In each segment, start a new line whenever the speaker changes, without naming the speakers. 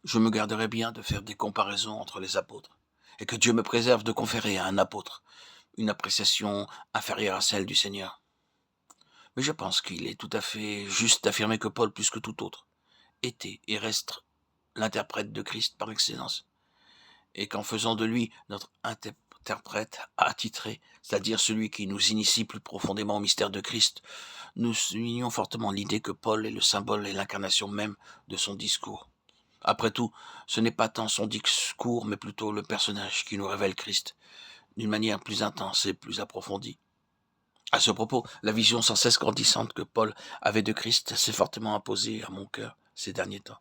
Je me garderai bien de faire des comparaisons entre les apôtres, et que Dieu me préserve de conférer à un apôtre une appréciation inférieure à celle du Seigneur. Mais je pense qu'il est tout à fait juste d'affirmer que Paul, plus que tout autre, était et reste l'interprète de Christ par excellence, et qu'en faisant de lui notre interprète attitré, c'est-à-dire celui qui nous initie plus profondément au mystère de Christ, nous soulignons fortement l'idée que Paul est le symbole et l'incarnation même de son discours. Après tout, ce n'est pas tant son discours, mais plutôt le personnage qui nous révèle Christ, d'une manière plus intense et plus approfondie. À ce propos, la vision sans cesse grandissante que Paul avait de Christ s'est fortement imposée à mon cœur ces derniers temps.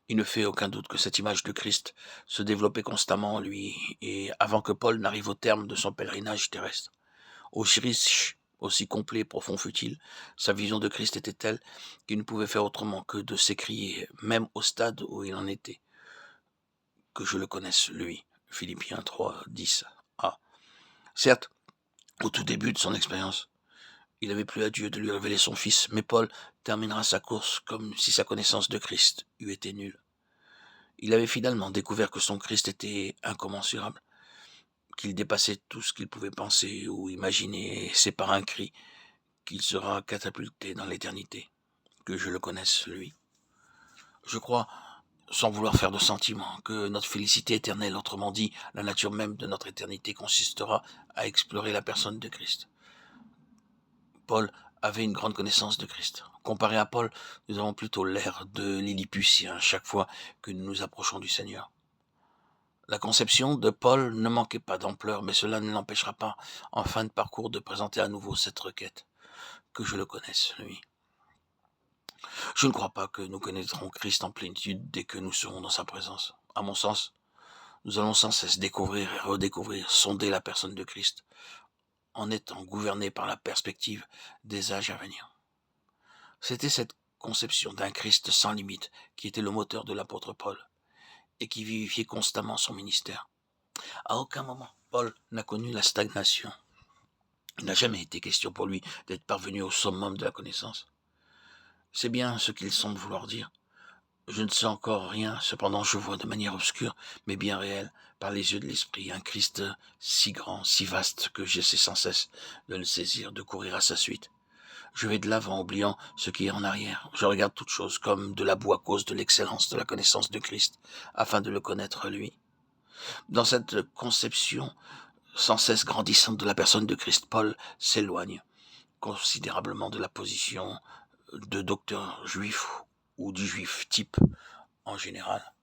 Il ne fait aucun doute que cette image de Christ se développait constamment en lui, et avant que Paul n'arrive au terme de son pèlerinage terrestre. Aussi riche, aussi complet et profond fut-il, sa vision de Christ était telle qu'il ne pouvait faire autrement que de s'écrier, même au stade où il en était, que je le connaisse, lui. Philippiens 3, 10a. Certes, au tout début de son expérience, il avait plu à Dieu de lui révéler son Fils, mais Paul terminera sa course comme si sa connaissance de Christ eût été nulle. Il avait finalement découvert que son Christ était incommensurable, qu'il dépassait tout ce qu'il pouvait penser ou imaginer, et c'est par un cri qu'il sera catapulté dans l'éternité, que je le connaisse, lui. Je crois, sans vouloir faire de sentiment, que notre félicité éternelle, autrement dit, la nature même de notre éternité, consistera à explorer la personne de Christ. Paul avait une grande connaissance de Christ. Comparé à Paul, nous avons plutôt l'air de Lilliputien chaque fois que nous nous approchons du Seigneur. La conception de Paul ne manquait pas d'ampleur, mais cela ne l'empêchera pas, en fin de parcours, de présenter à nouveau cette requête, que je le connaisse, lui. Je ne crois pas que nous connaîtrons Christ en plénitude dès que nous serons dans sa présence. À mon sens, nous allons sans cesse découvrir et redécouvrir, sonder la personne de Christ, en étant gouvernés par la perspective des âges à venir. C'était cette conception d'un Christ sans limite qui était le moteur de l'apôtre Paul et qui vivifiait constamment son ministère. À aucun moment, Paul n'a connu la stagnation. Il n'a jamais été question pour lui d'être parvenu au summum de la connaissance. C'est bien ce qu'il semble vouloir dire. Je ne sais encore rien, cependant je vois de manière obscure, mais bien réelle, par les yeux de l'esprit, un Christ si grand, si vaste, que j'essaie sans cesse de le saisir, de courir à sa suite. Je vais de l'avant, oubliant ce qui est en arrière. Je regarde toute chose comme de la boue à cause de l'excellence de la connaissance de Christ, afin de le connaître lui. Dans cette conception sans cesse grandissante de la personne de Christ, Paul s'éloigne considérablement de la position de docteur juif ou du juif type en général.